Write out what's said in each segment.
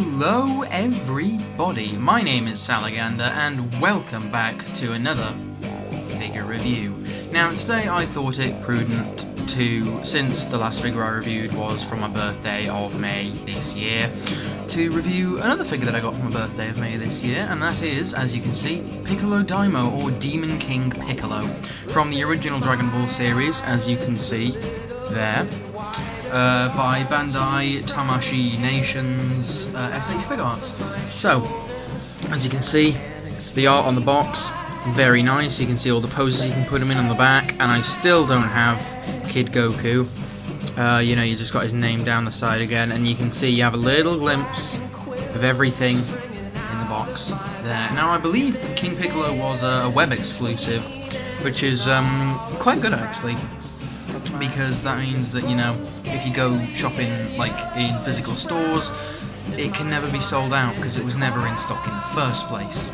Hello everybody, my name is Salagander and welcome back to another figure review. Now today I thought it prudent to, since the last figure I reviewed was from my birthday of May this year, to review another figure that I got from my birthday of May this year, and that is, as you can see, Piccolo Daimoh, or Demon King Piccolo, from the original Dragon Ball series, as you can see there. By BANDAI Tamashii Nations SH Figuarts. So, as you can see, the art on the box, very nice. You can see all the poses you can put him in on the back, and I still don't have Kid Goku. You just got his name down the side again, and you can see you have a little glimpse of everything in the box there. Now, I believe King Piccolo was a web exclusive, which is quite good actually. Because that means that, if you go shopping in physical stores, it can never be sold out because it was never in stock in the first place.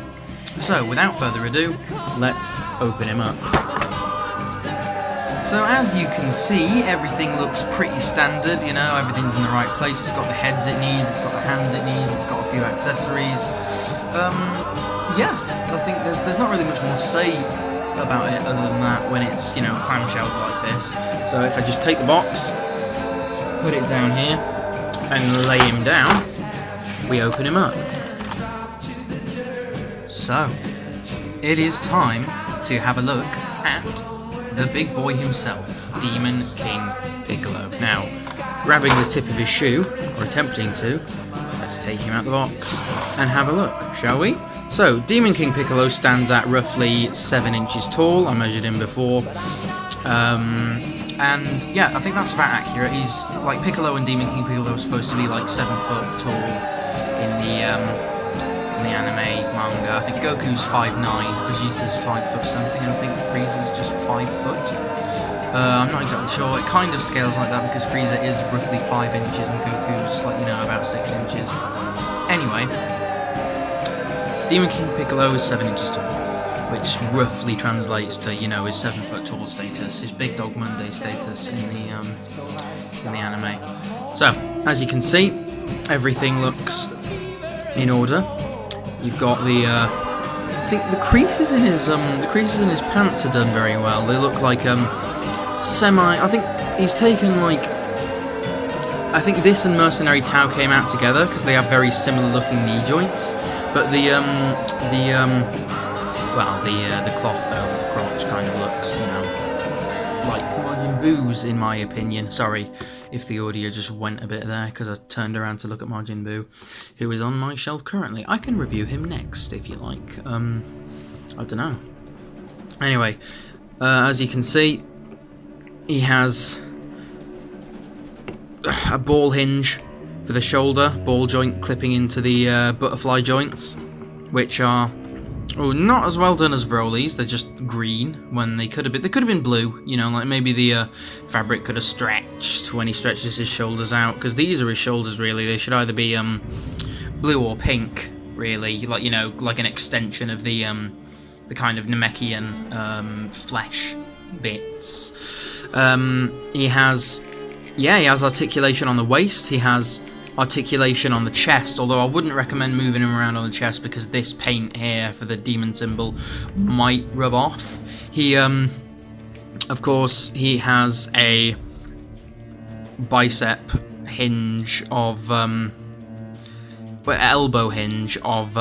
So, without further ado, let's open him up. So as you can see, everything looks pretty standard, everything's in the right place. It's got the heads it needs, it's got the hands it needs, it's got a few accessories. I think there's not really much more to say about it other than that when it's, clamshelled like this. So if I just take the box, put it down here, and lay him down, we open him up. So, it is time to have a look at the big boy himself, Demon King Piccolo. Now, grabbing the tip of his shoe, or attempting to, let's take him out the box and have a look, shall we? So, Demon King Piccolo stands at roughly 7 inches tall. I measured him before. And yeah, I think that's about accurate. He's like Piccolo and Demon King Piccolo are supposed to be like 7 foot tall in the anime manga. I think Goku's 5'9", Vegeta's 5 foot something, and I think Frieza's just 5 foot. I'm not exactly sure. It kind of scales like that because Frieza is roughly 5 inches and Goku's about 6 inches. Anyway, Demon King Piccolo is 7 inches tall, which roughly translates to, his 7 foot tall status, his Big Dog Monday status in the anime. So, as you can see, everything looks in order. You've got the, I think the creases in his pants are done very well. They look like I think he's taken I think this and Mercenary Tao came out together because they have very similar looking knee joints, but the cloth over the crotch kind of looks, like Majin Buu's in my opinion. Sorry if the audio just went a bit there because I turned around to look at Majin Buu, who is on my shelf currently. I can review him next if you like. I don't know. Anyway, as you can see, he has a ball hinge for the shoulder, ball joint clipping into the butterfly joints, which are not as well done as Broly's. They're just green when they could have been blue. Maybe the fabric could have stretched when he stretches his shoulders out, because these are his shoulders really. They should either be blue or pink really, like an extension of the kind of Namekian flesh bits. He has articulation on the waist. He has articulation on the chest, although I wouldn't recommend moving him around on the chest because this paint here for the demon symbol might rub off. He, of course, he has a bicep hinge of, elbow hinge of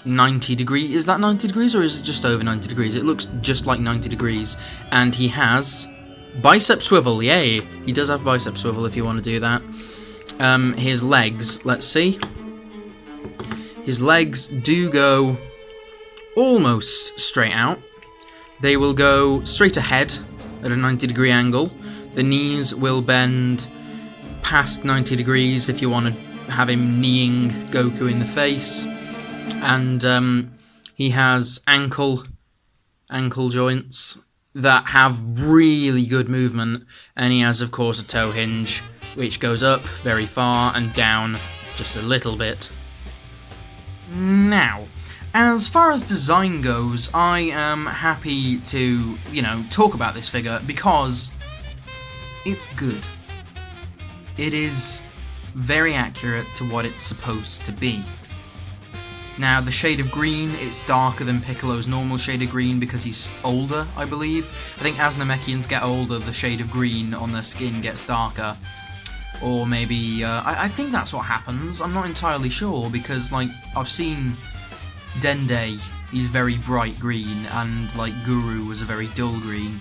90 degrees. Is that 90 degrees or is it just over 90 degrees? It looks just like 90 degrees. And he has bicep swivel, yay! He does have bicep swivel if you want to do that. His legs, let's see. His legs do go almost straight out. They will go straight ahead at a 90-degree angle. The knees will bend past 90 degrees if you want to have him kneeing Goku in the face. And he has ankle joints that have really good movement, and he has, of course, a toe hinge, which goes up very far and down just a little bit. Now, as far as design goes, I am happy to, talk about this figure because it's good. It is very accurate to what it's supposed to be. Now, the shade of green, it's darker than Piccolo's normal shade of green because he's older, I believe. I think as Namekians get older, the shade of green on their skin gets darker. Or maybe, I think that's what happens. I'm not entirely sure because, like, I've seen Dende, he's very bright green, and, like, Guru was a very dull green.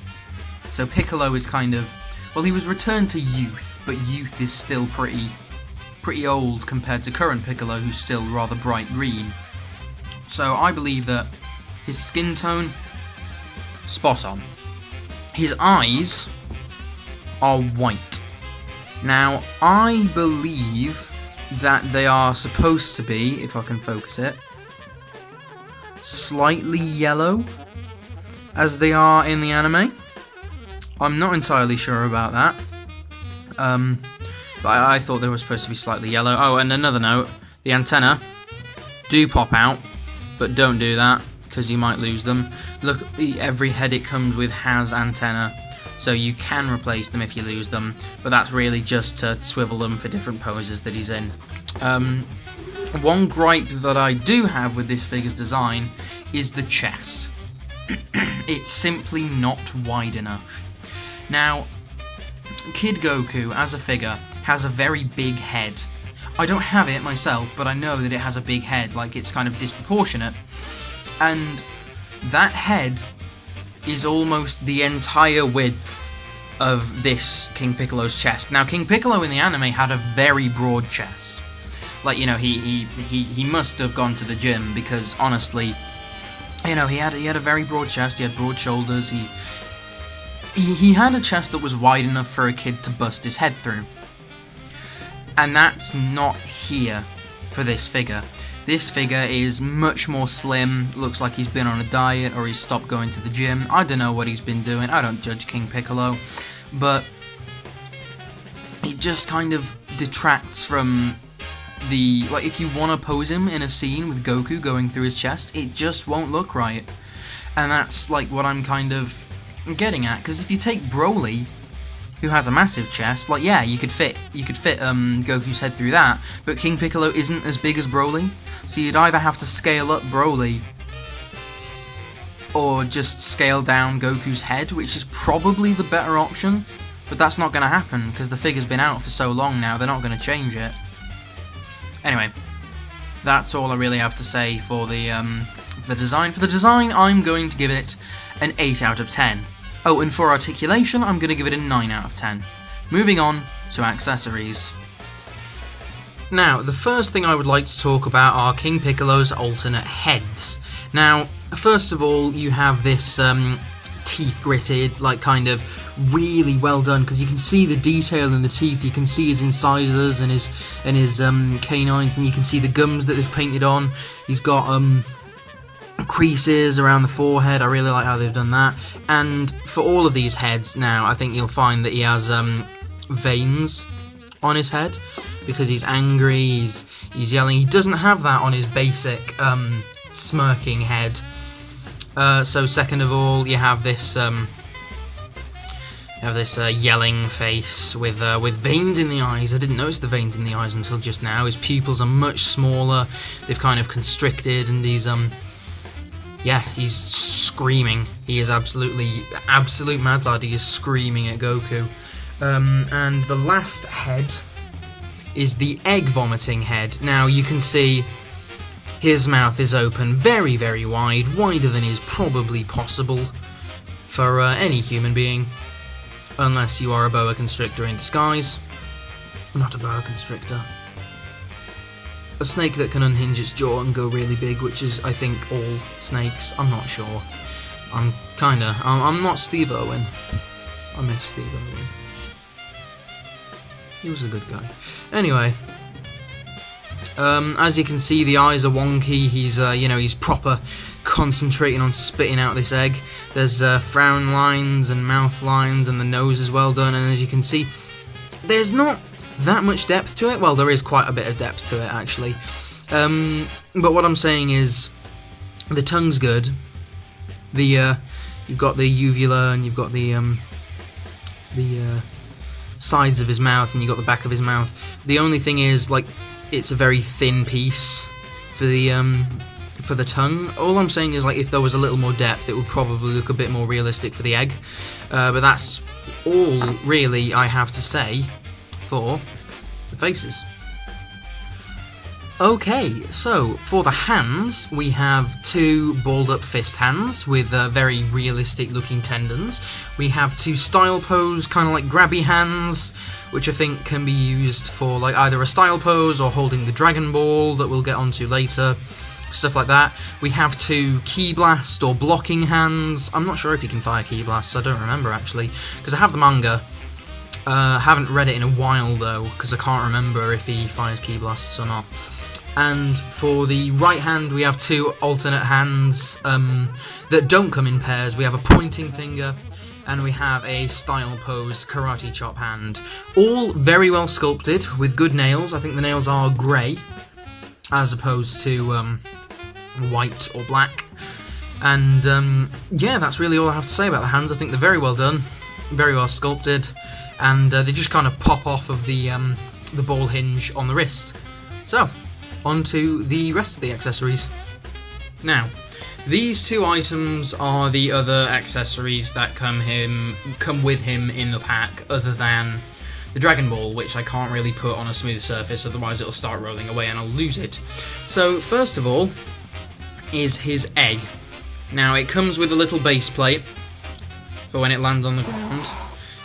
So Piccolo is kind of, well, he was returned to youth, but youth is still pretty old compared to current Piccolo, who's still rather bright green. So I believe that his skin tone, spot on. His eyes are white. Now, I believe that they are supposed to be, if I can focus it, slightly yellow, as they are in the anime. I'm not entirely sure about that. But I thought they were supposed to be slightly yellow. Oh, and another note, the antenna do pop out, but don't do that, because you might lose them. Look, every head it comes with has antenna, so you can replace them if you lose them, but that's really just to swivel them for different poses that he's in. One gripe that I do have with this figure's design is the chest. It's simply not wide enough. Now, Kid Goku, as a figure, has a very big head. I don't have it myself, but I know that it has a big head, like it's kind of disproportionate. And that head is almost the entire width of this King Piccolo's chest. Now, King Piccolo in the anime had a very broad chest. Like, you know, he must have gone to the gym, because honestly, you know, he had a very broad chest, he had broad shoulders, he had a chest that was wide enough for a kid to bust his head through. And that's not here for this figure. This figure is much more slim, looks like he's been on a diet or he's stopped going to the gym. I don't know what he's been doing, I don't judge King Piccolo, but it just kind of detracts from the, like, if you want to pose him in a scene with Goku going through his chest, it just won't look right. And that's like what I'm kind of getting at, because if you take Broly, who has a massive chest, like, yeah, you could fit Goku's head through that, but King Piccolo isn't as big as Broly, so you'd either have to scale up Broly or just scale down Goku's head, which is probably the better option, but that's not going to happen because the figure's been out for so long now, they're not going to change it. Anyway, that's all I really have to say for the design. For the design, I'm going to give it an 8 out of 10. Oh, and for articulation, I'm going to give it a 9 out of 10. Moving on to accessories. Now, the first thing I would like to talk about are King Piccolo's alternate heads. Now, first of all, you have this teeth gritted, like, kind of really well done, because you can see the detail in the teeth, you can see his incisors and his canines, and you can see the gums that they've painted on. He's got creases around the forehead. I really like how they've done that. And for all of these heads now, I think you'll find that he has veins on his head, because he's angry, he's yelling. He doesn't have that on his basic smirking head. So second of all, you have this yelling face with veins in the eyes. I didn't notice the veins in the eyes until just now. His pupils are much smaller. They've kind of constricted, and he's he's screaming. He is absolute mad lad. He is screaming at Goku. And the last head is the egg vomiting head. Now you can see his mouth is open very, very wide, wider than is probably possible for any human being, unless you are a boa constrictor in disguise. Not a boa constrictor. A snake that can unhinge its jaw and go really big, which is, I think, all snakes. I'm not sure. I'm not Steve Irwin. I miss Steve Irwin. He was a good guy. Anyway, as you can see, the eyes are wonky. He's proper concentrating on spitting out this egg. There's frown lines and mouth lines, and the nose is well done. And as you can see, there's not that much depth to it. Well, there is quite a bit of depth to it, actually. But what I'm saying is, the tongue's good. You've got the uvula, and you've got the sides of his mouth and you got the back of his mouth. The only thing is, like, it's a very thin piece for the tongue. All I'm saying is, like, if there was a little more depth, it would probably look a bit more realistic for the egg. But that's all really I have to say for the faces. Okay, so for the hands, we have two balled up fist hands with very realistic looking tendons. We have two style pose, kind of like grabby hands, which I think can be used for like either a style pose or holding the Dragon Ball that we'll get onto later, stuff like that. We have two Ki Blast or blocking hands. I'm not sure if you can fire Ki Blasts, I don't remember actually, because I have the manga. Haven't read it in a while though, because I can't remember if he fires Ki Blasts or not. And for the right hand, we have two alternate hands that don't come in pairs. We have a pointing finger, and we have a style pose karate chop hand. All very well sculpted with good nails. I think the nails are grey as opposed to white or black. And yeah, that's really all I have to say about the hands. I think they're very well done, very well sculpted, and they just kind of pop off of the ball hinge on the wrist. So, on to the rest of the accessories. Now, these two items are the other accessories that come with him in the pack, other than the Dragon Ball, which I can't really put on a smooth surface, otherwise it'll start rolling away and I'll lose it. So, first of all, is his egg. Now, it comes with a little base plate for when it lands on the ground.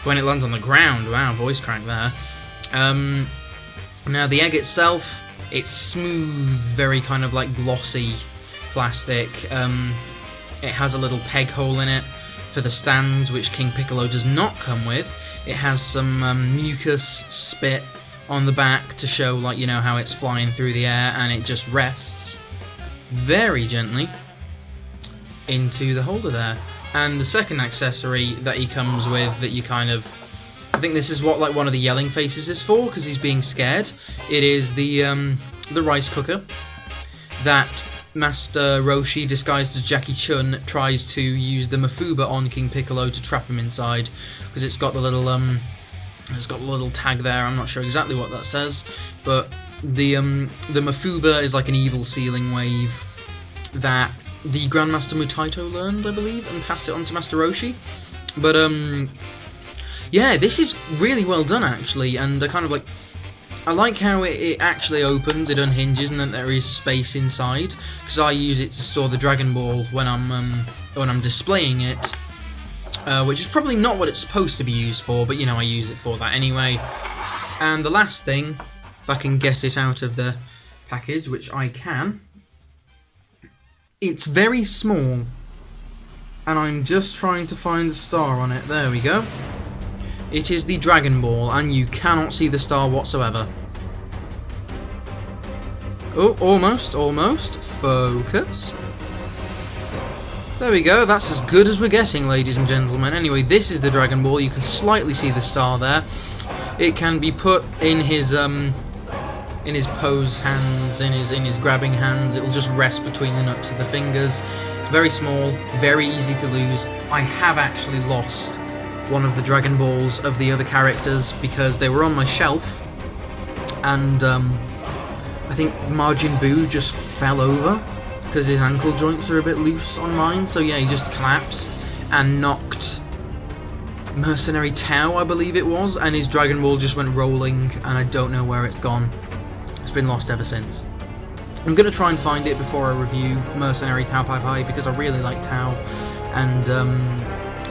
When it lands on the ground, wow, voice crack there. Now, the egg itself, it's smooth, very kind of like glossy plastic. It has a little peg hole in it for the stands, which King Piccolo does not come with. It has some mucus spit on the back to show, like, you know, how it's flying through the air, and it just rests very gently into the holder there. And the second accessory that he comes with that you kind of, I think this is what like one of the yelling faces is for, because he's being scared. It is the rice cooker that Master Roshi, disguised as Jackie Chun, tries to use the Mafuba on King Piccolo to trap him inside, because it's got the little tag there. I'm not sure exactly what that says, but the Mafuba is like an evil sealing wave that the Grandmaster Mutaito learned, I believe, and passed it on to Master Roshi. But yeah, this is really well done actually, and I like how it actually opens, it unhinges, and then there is space inside, because I use it to store the Dragon Ball when I'm displaying it, which is probably not what it's supposed to be used for, but you know, I use it for that anyway. And the last thing, if I can get it out of the package, which I can, it's very small, and I'm just trying to find the star on it. There we go. It is the Dragon Ball, and you cannot see the star whatsoever. Oh, almost. Focus. There we go, that's as good as we're getting, ladies and gentlemen. Anyway, this is the Dragon Ball. You can slightly see the star there. It can be put in his pose hands, in his grabbing hands. It will just rest between the nuts of the fingers. It's very small, very easy to lose. I have actually lost one of the Dragon Balls of the other characters because they were on my shelf, and I think Majin Buu just fell over because his ankle joints are a bit loose on mine, so yeah, he just collapsed and knocked Mercenary Tao, I believe it was, and his Dragon Ball just went rolling, and I don't know where it's gone. It's been lost ever since. I'm going to try and find it before I review Mercenary Tao Pai Pai, because I really like Tao, and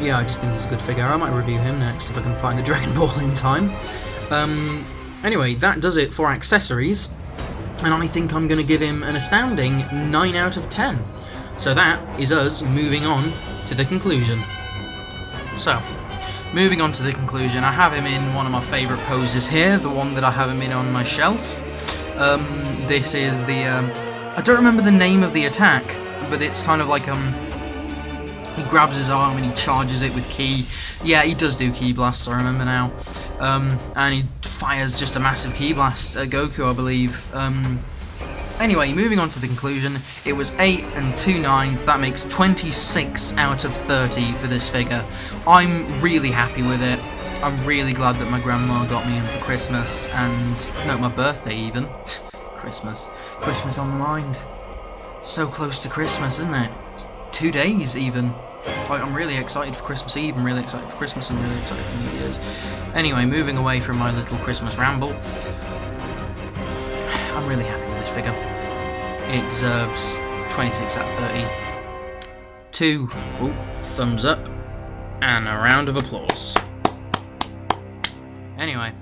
yeah, I just think he's a good figure. I might review him next if I can find the Dragon Ball in time. Anyway, that does it for accessories, and I think I'm going to give him an astounding 9 out of 10. So that is us moving on to the conclusion. So, moving on to the conclusion, I have him in one of my favourite poses here, the one that I have him in on my shelf. This is the, I don't remember the name of the attack, but it's kind of like, he grabs his arm and he charges it with Ki. Yeah, he does do Ki Blasts, I remember now. And he fires just a massive Ki Blast at Goku, I believe. Anyway, moving on to the conclusion, it was 8 and 2 9s, that makes 26 out of 30 for this figure. I'm really happy with it. I'm really glad that my grandma got me in for Christmas, and no, my birthday even. Christmas on the mind. So close to Christmas, isn't it? It's 2 days even. Like, I'm really excited for Christmas Eve, I'm really excited for Christmas, and really excited for New Year's. Anyway, moving away from my little Christmas ramble, I'm really happy with this figure. It deserves 26 out of 30. 2 thumbs up, and a round of applause. Anyway,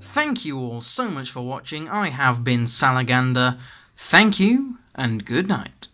thank you all so much for watching. I have been Salagander. Thank you, and good night.